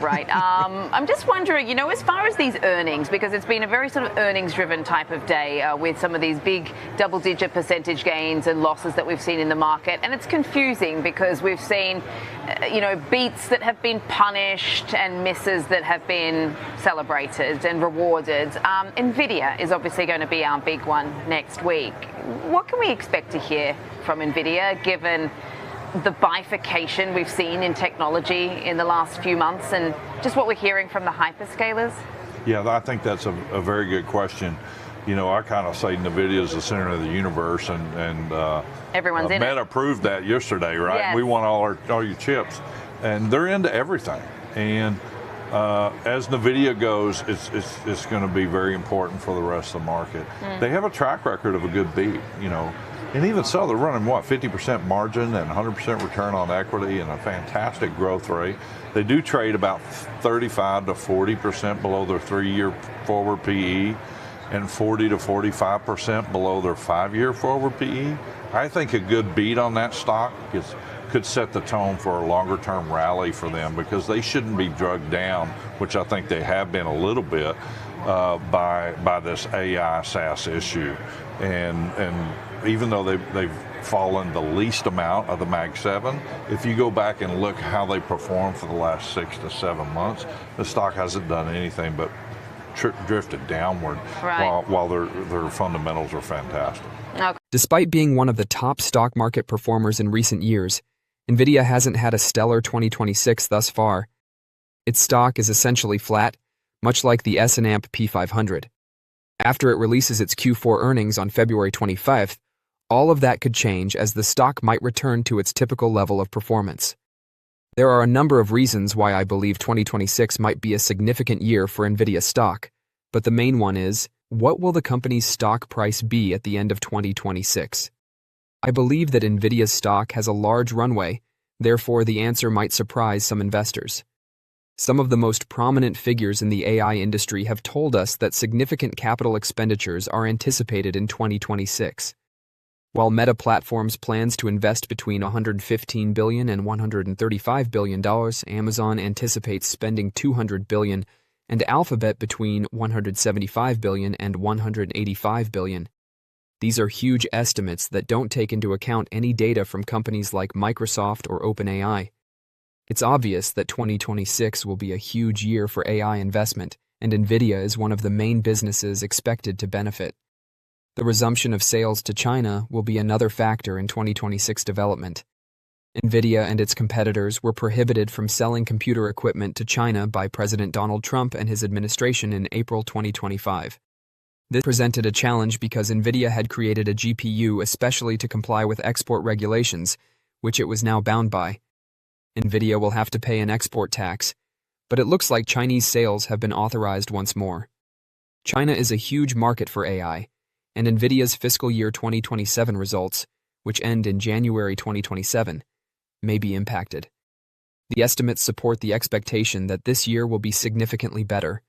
Right. I'm just wondering, as far as these earnings, because it's been a very sort of earnings-driven type of day with some of these big double-digit percentage gains and losses that we've seen in the market. And it's confusing because we've seen, beats that have been punished and misses that have been celebrated and rewarded. Nvidia is obviously going to be our big one next week. What can we expect to hear from Nvidia, given the bifurcation we've seen in technology in the last few months and just what we're hearing from the hyperscalers? Yeah, I think that's a very good question. I kind of say NVIDIA is the center of the universe, and everyone's in Meta proved that yesterday, right? Yes. We want all your chips, and they're into everything. And as NVIDIA goes, it's going to be very important for the rest of the market. They have a track record of a good beat, And even so, they're running, 50% margin and 100% return on equity and a fantastic growth rate. They do trade about 35 to 40% below their 3-year forward PE and 40 to 45% below their 5-year forward PE. I think a good beat on that stock could set the tone for a longer-term rally for them, because they shouldn't be drugged down, which I think they have been a little bit, by this AI SaaS issue. And even though they've fallen the least amount of the Mag 7, if you go back and look how they performed for the last 6 to 7 months, the stock hasn't done anything but drifted downward, right, while their fundamentals are fantastic. Okay. Despite being one of the top stock market performers in recent years, Nvidia hasn't had a stellar 2026 thus far. Its stock is essentially flat, much like the S&P 500. After it releases its Q4 earnings on February 25th, all of that could change, as the stock might return to its typical level of performance. There are a number of reasons why I believe 2026 might be a significant year for Nvidia stock, but the main one is, what will the company's stock price be at the end of 2026? I believe that Nvidia's stock has a large runway, therefore the answer might surprise some investors. Some of the most prominent figures in the AI industry have told us that significant capital expenditures are anticipated in 2026. While Meta Platforms plans to invest between $115 billion and $135 billion, Amazon anticipates spending $200 billion, and Alphabet between $175 billion and $185 billion. These are huge estimates that don't take into account any data from companies like Microsoft or OpenAI. It's obvious that 2026 will be a huge year for AI investment, and Nvidia is one of the main businesses expected to benefit. The resumption of sales to China will be another factor in 2026 development. Nvidia and its competitors were prohibited from selling computer equipment to China by President Donald Trump and his administration in April 2025. This presented a challenge because Nvidia had created a GPU especially to comply with export regulations, which it was now bound by. Nvidia will have to pay an export tax, but it looks like Chinese sales have been authorized once more. China is a huge market for AI, and Nvidia's fiscal year 2027 results, which end in January 2027, may be impacted. The estimates support the expectation that this year will be significantly better.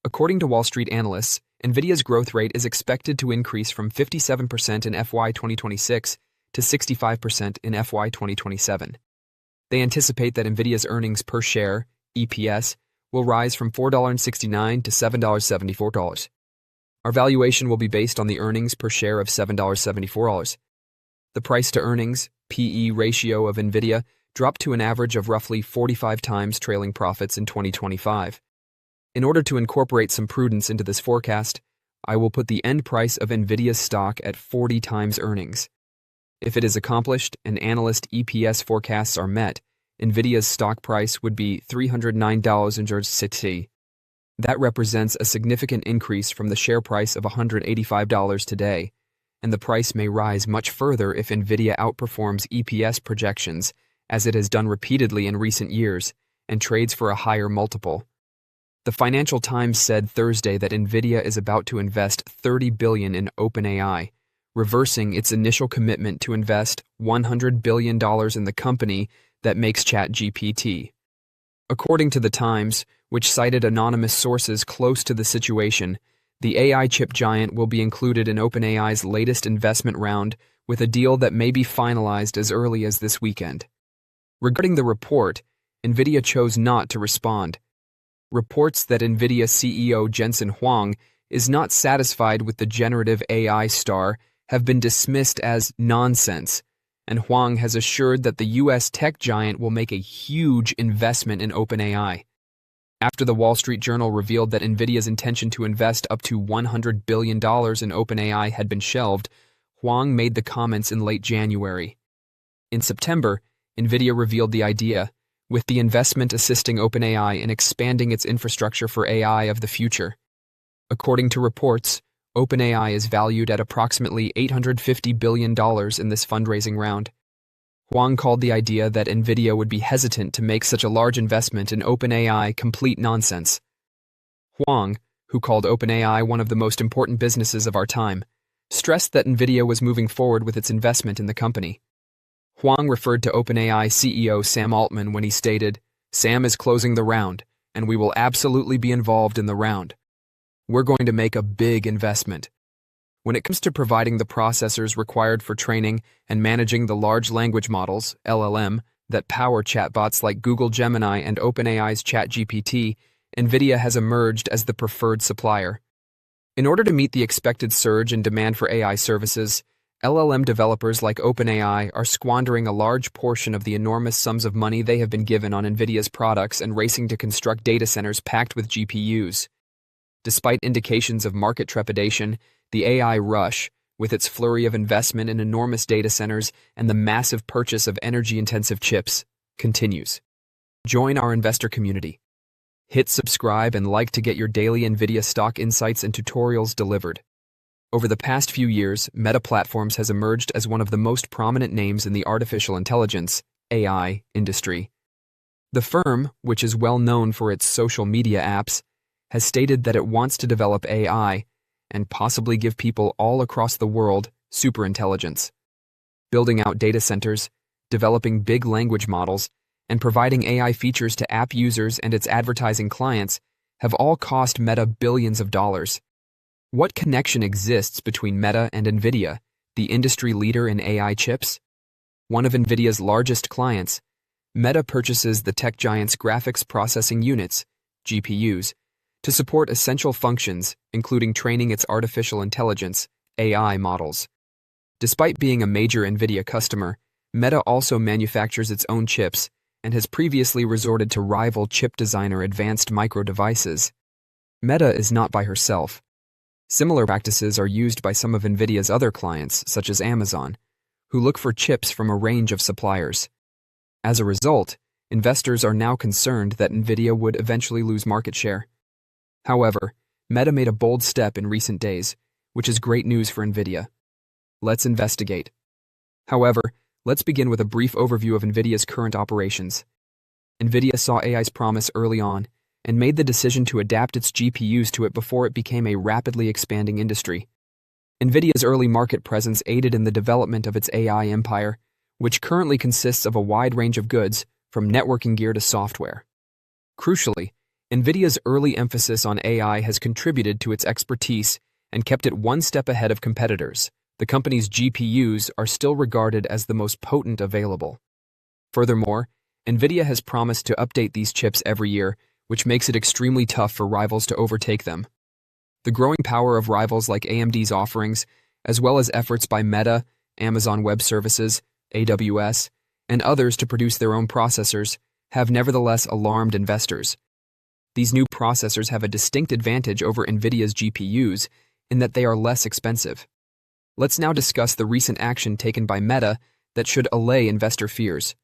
According to Wall Street analysts, Nvidia's growth rate is expected to increase from 57% in FY 2026 to 65% in FY 2027. They anticipate that Nvidia's earnings per share, EPS, will rise from $4.69 to $7.74. Our valuation will be based on the earnings per share of $7.74. The price-to-earnings, PE ratio of Nvidia dropped to an average of roughly 45 times trailing profits in 2025. In order to incorporate some prudence into this forecast, I will put the end price of Nvidia's stock at 40 times earnings. If it is accomplished and analyst EPS forecasts are met, Nvidia's stock price would be $309.60. That represents a significant increase from the share price of $185 today, and the price may rise much further if Nvidia outperforms EPS projections, as it has done repeatedly in recent years, and trades for a higher multiple. The Financial Times said Thursday that Nvidia is about to invest $30 billion in OpenAI, reversing its initial commitment to invest $100 billion in the company that makes ChatGPT. According to the Times, which cited anonymous sources close to the situation, the AI chip giant will be included in OpenAI's latest investment round, with a deal that may be finalized as early as this weekend. Regarding the report, Nvidia chose not to respond. Reports that Nvidia CEO Jensen Huang is not satisfied with the generative AI star have been dismissed as nonsense, and Huang has assured that the U.S. tech giant will make a huge investment in OpenAI. After the Wall Street Journal revealed that Nvidia's intention to invest up to $100 billion in OpenAI had been shelved, Huang made the comments in late January. In September, Nvidia revealed the idea, with the investment assisting OpenAI in expanding its infrastructure for AI of the future. According to reports, OpenAI is valued at approximately $850 billion in this fundraising round. Huang called the idea that Nvidia would be hesitant to make such a large investment in OpenAI complete nonsense. Huang, who called OpenAI one of the most important businesses of our time, stressed that Nvidia was moving forward with its investment in the company. Huang referred to OpenAI CEO Sam Altman when he stated, "Sam is closing the round, and we will absolutely be involved in the round. We're going to make a big investment." When it comes to providing the processors required for training and managing the large language models, LLM, that power chatbots like Google Gemini and OpenAI's ChatGPT, Nvidia has emerged as the preferred supplier. In order to meet the expected surge in demand for AI services, LLM developers like OpenAI are squandering a large portion of the enormous sums of money they have been given on Nvidia's products and racing to construct data centers packed with GPUs. Despite indications of market trepidation, the AI rush, with its flurry of investment in enormous data centers and the massive purchase of energy-intensive chips, continues. Join our investor community. Hit subscribe and like to get your daily Nvidia stock insights and tutorials delivered. Over the past few years, Meta Platforms has emerged as one of the most prominent names in the artificial intelligence, AI, industry. The firm, which is well known for its social media apps, has stated that it wants to develop AI and possibly give people all across the world superintelligence. Building out data centers, developing big language models, and providing AI features to app users and its advertising clients have all cost Meta billions of dollars. What connection exists between Meta and Nvidia, the industry leader in AI chips? One of Nvidia's largest clients, Meta purchases the tech giant's graphics processing units, GPUs, to support essential functions, including training its artificial intelligence, AI models. Despite being a major Nvidia customer, Meta also manufactures its own chips and has previously resorted to rival chip designer Advanced Micro Devices. Meta is not by herself. Similar practices are used by some of Nvidia's other clients, such as Amazon, who look for chips from a range of suppliers. As a result, investors are now concerned that Nvidia would eventually lose market share. However, Meta made a bold step in recent days, which is great news for Nvidia. Let's investigate. However, let's begin with a brief overview of Nvidia's current operations. Nvidia saw AI's promise early on and made the decision to adapt its GPUs to it before it became a rapidly expanding industry. Nvidia's early market presence aided in the development of its AI empire, which currently consists of a wide range of goods, from networking gear to software. Crucially, Nvidia's early emphasis on AI has contributed to its expertise and kept it one step ahead of competitors. The company's GPUs are still regarded as the most potent available. Furthermore, Nvidia has promised to update these chips every year, which makes it extremely tough for rivals to overtake them. The growing power of rivals like AMD's offerings, as well as efforts by Meta, Amazon Web Services, AWS, and others to produce their own processors, have nevertheless alarmed investors. These new processors have a distinct advantage over Nvidia's GPUs in that they are less expensive. Let's now discuss the recent action taken by Meta that should allay investor fears.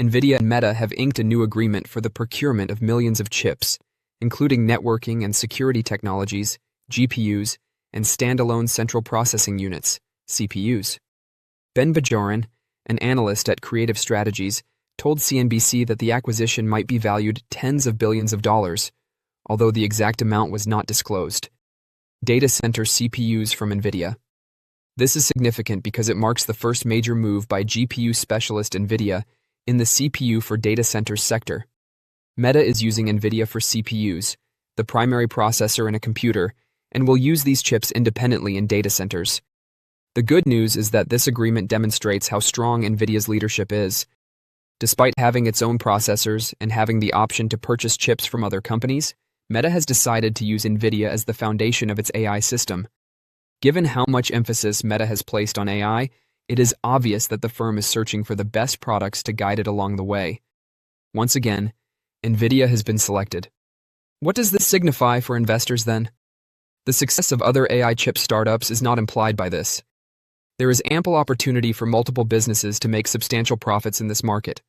Nvidia and Meta have inked a new agreement for the procurement of millions of chips, including networking and security technologies, GPUs, and standalone central processing units, CPUs. Ben Bajarin, an analyst at Creative Strategies, told CNBC that the acquisition might be valued tens of billions of dollars, although the exact amount was not disclosed. Data center CPUs from Nvidia. This is significant because it marks the first major move by GPU specialist Nvidia in the CPU for data centers sector. Meta is using Nvidia for CPUs, the primary processor in a computer, and will use these chips independently in data centers. The good news is that this agreement demonstrates how strong Nvidia's leadership is. Despite having its own processors and having the option to purchase chips from other companies, Meta has decided to use Nvidia as the foundation of its AI system. Given how much emphasis Meta has placed on AI, it is obvious that the firm is searching for the best products to guide it along the way. Once again, Nvidia has been selected. What does this signify for investors then? The success of other AI chip startups is not implied by this. There is ample opportunity for multiple businesses to make substantial profits in this market.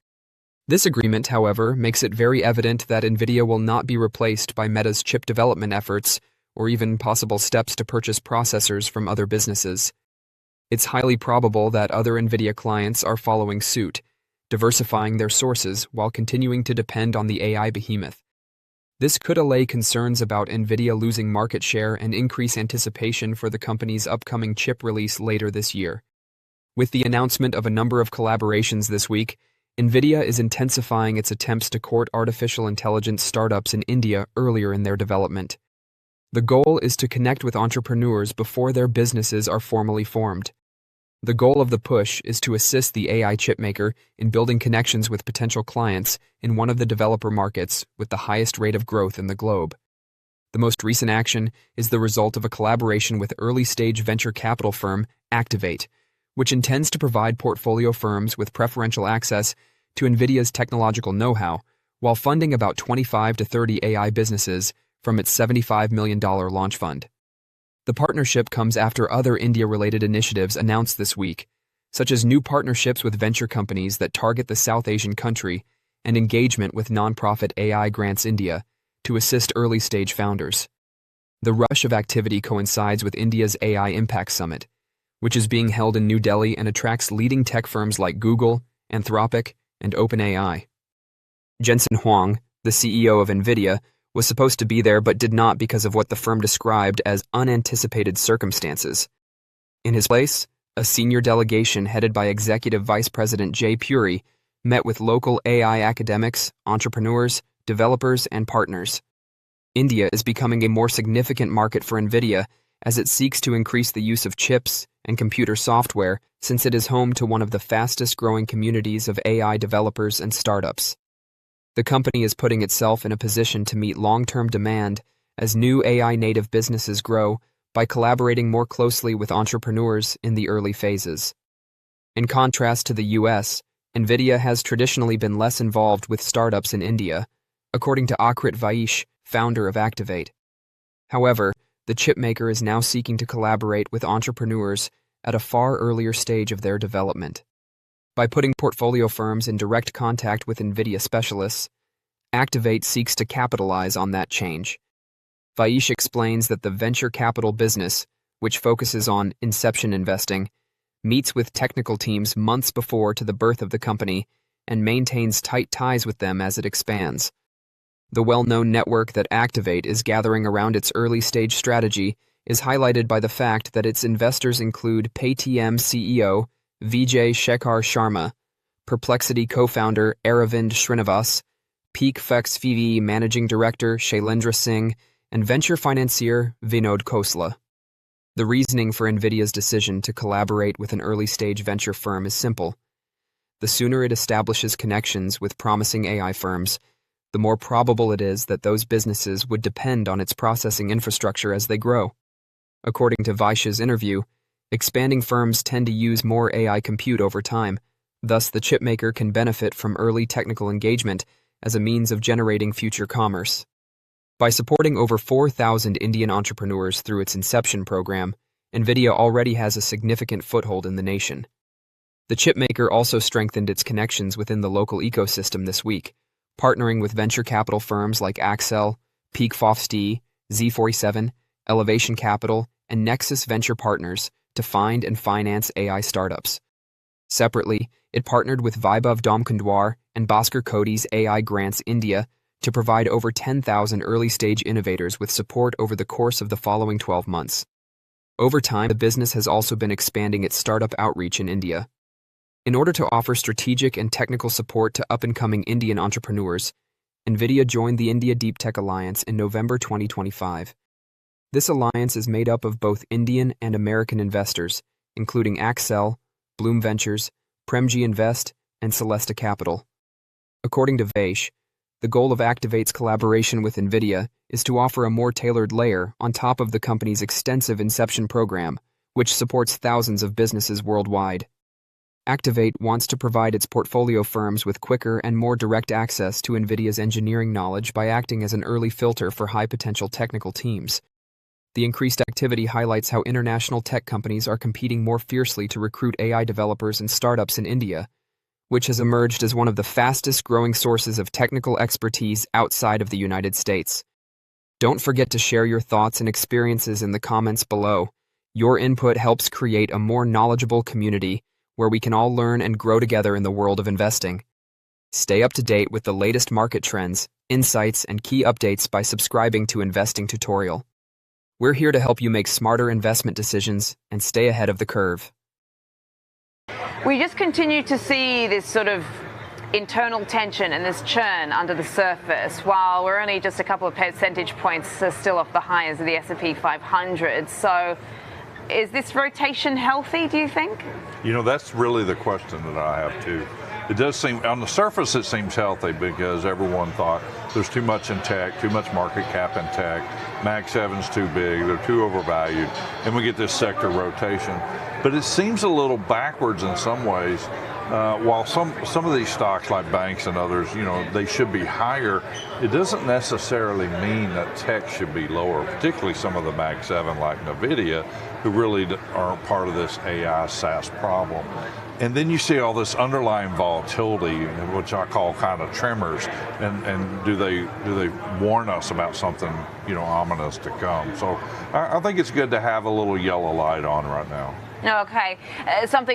This agreement, however, makes it very evident that Nvidia will not be replaced by Meta's chip development efforts or even possible steps to purchase processors from other businesses. It's highly probable that other Nvidia clients are following suit, diversifying their sources while continuing to depend on the AI behemoth. This could allay concerns about Nvidia losing market share and increase anticipation for the company's upcoming chip release later this year. With the announcement of a number of collaborations this week, Nvidia is intensifying its attempts to court artificial intelligence startups in India earlier in their development. The goal is to connect with entrepreneurs before their businesses are formally formed. The goal of the push is to assist the AI chipmaker in building connections with potential clients in one of the developer markets with the highest rate of growth in the globe. The most recent action is the result of a collaboration with early-stage venture capital firm Activate, which intends to provide portfolio firms with preferential access to Nvidia's technological know-how while funding about 25 to 30 AI businesses from its $75 million launch fund. The partnership comes after other India-related initiatives announced this week, such as new partnerships with venture companies that target the South Asian country and engagement with nonprofit AI Grants India to assist early-stage founders. The rush of activity coincides with India's AI Impact Summit, which is being held in New Delhi and attracts leading tech firms like Google, Anthropic, and OpenAI. Jensen Huang, the CEO of Nvidia, was supposed to be there but did not because of what the firm described as unanticipated circumstances. In his place, a senior delegation headed by Executive Vice President Jay Puri met with local AI academics, entrepreneurs, developers, and partners. India is becoming a more significant market for Nvidia as it seeks to increase the use of chips and computer software since it is home to one of the fastest-growing communities of AI developers and startups. The company is putting itself in a position to meet long-term demand as new AI-native businesses grow by collaborating more closely with entrepreneurs in the early phases. In contrast to the US, Nvidia has traditionally been less involved with startups in India, according to Akrit Vaish, founder of Activate. However, the chipmaker is now seeking to collaborate with entrepreneurs at a far earlier stage of their development. By putting portfolio firms in direct contact with Nvidia specialists, Activate seeks to capitalize on that change. Vaish explains that the venture capital business, which focuses on inception investing, meets with technical teams months before to the birth of the company and maintains tight ties with them as it expands. The well-known network that Activate is gathering around its early-stage strategy is highlighted by the fact that its investors include Paytm CEO Vijay Shekhar Sharma, Perplexity co-founder Aravind Srinivas, Peak Fex VV Managing Director Shailendra Singh, and venture financier Vinod Khosla. The reasoning for Nvidia's decision to collaborate with an early-stage venture firm is simple. The sooner it establishes connections with promising AI firms, the more probable it is that those businesses would depend on its processing infrastructure as they grow. According to Vaish's interview, expanding firms tend to use more AI compute over time, thus the chipmaker can benefit from early technical engagement as a means of generating future commerce. By supporting over 4,000 Indian entrepreneurs through its Inception program, Nvidia already has a significant foothold in the nation. The chipmaker also strengthened its connections within the local ecosystem this week, partnering with venture capital firms like Accel, Peak Fofst, Z47, Elevation Capital, and Nexus Venture Partners to find and finance AI startups. Separately, it partnered with Vaibhav Damkundwar and Bhaskar Cody's AI Grants India to provide over 10,000 early-stage innovators with support over the course of the following 12 months. Over time, the business has also been expanding its startup outreach in India. In order to offer strategic and technical support to up-and-coming Indian entrepreneurs, Nvidia joined the India Deep Tech Alliance in November 2025. This alliance is made up of both Indian and American investors, including Accel, Bloom Ventures, Premji Invest, and Celesta Capital. According to Vash, the goal of Activate's collaboration with Nvidia is to offer a more tailored layer on top of the company's extensive Inception program, which supports thousands of businesses worldwide. Activate wants to provide its portfolio firms with quicker and more direct access to Nvidia's engineering knowledge by acting as an early filter for high-potential technical teams. The increased activity highlights how international tech companies are competing more fiercely to recruit AI developers and startups in India, which has emerged as one of the fastest-growing sources of technical expertise outside of the United States. Don't forget to share your thoughts and experiences in the comments below. Your input helps create a more knowledgeable community where we can all learn and grow together in the world of investing. Stay up to date with the latest market trends, insights, and key updates by subscribing to Investing Tutorial. We're here to help you make smarter investment decisions and stay ahead of the curve. We just continue to see this sort of internal tension and this churn under the surface, while we're only just a couple of percentage points still off the highs of the S&P 500. So is this rotation healthy, do you think? You know, that's really the question that I have too. It does seem, on the surface it seems healthy because everyone thought there's too much in tech, too much market cap in tech, Mag 7's too big, they're too overvalued, and we get this sector rotation. But it seems a little backwards in some ways. While some of these stocks like banks and others, you know, they should be higher, it doesn't necessarily mean that tech should be lower, particularly some of the Mag 7 like Nvidia, who really aren't part of this AI SaaS problem. And then you see all this underlying volatility, which I call kind of tremors, and do they warn us about something, you know, ominous to come? So I think it's good to have a little yellow light on right now. Okay, something